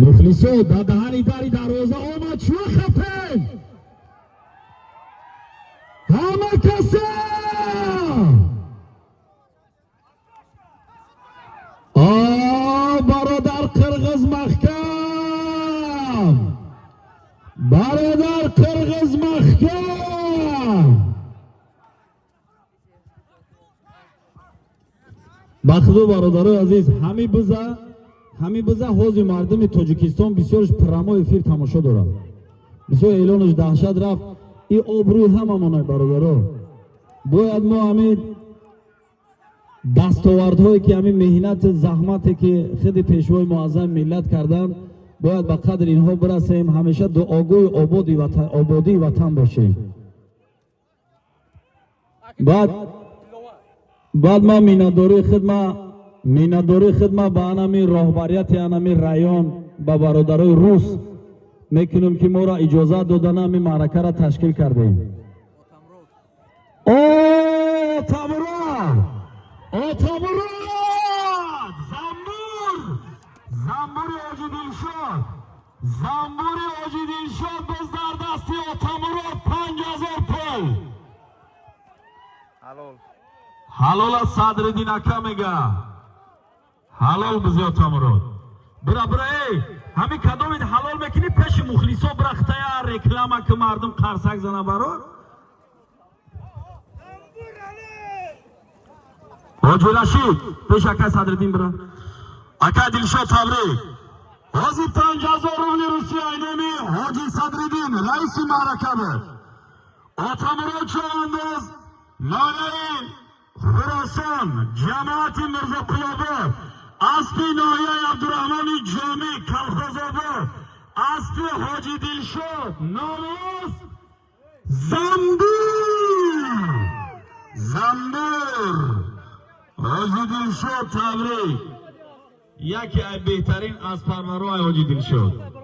مخلصو در دهنی داری دروازه آمد شو خطه همه کسی برادر قرغز محکم برادر قرغز محکم بخدو برادر عزیز همی بزه حوض مردم تاجیکستان بسیارش پرامو افیر تماشا دارد بسیار اعلانش دهشت رفت این آبروی همه مانای برادرها باید ما همین دستاوردهایی که همین مهنت زحمتی که خود پیشوای معظم ملت کردن باید به قدر اینها برسیم همیشه دعاگوی آبادی وطن باشیم بعد ما میناداری خدمت به انمی راهبریت انمی رایان به برادرای روس میکنیم که ما را اجازه دادن همی معرکه را تشکیل کردیم. زنبور آجی دلشاد به زردستی آتامراد 5000 پای حلال از صدرالدین اکا میگه حلال بزی آتامراد برا همی کدامید حلال میکنی پیش مخلیصا برخته یا رکلامه که مردم قرصک زنه برا حاجی رشید پیش اکا صدرالدین برا اکا دلشاد تبریک حاجی 5000 روبل روسی اینمی حاجی صدرالدین رئیس معرکه بود آتامراد چوانداز نانه خراسان جماعت مرزا قلابه اسبی نایه عبدالرحمن جامی کلخوزابه اسبی حاجی دلشاد نانوز زنبور حاجی دلشاد تبریک یکی از بهترین اسب پرورای حاجی دلشاد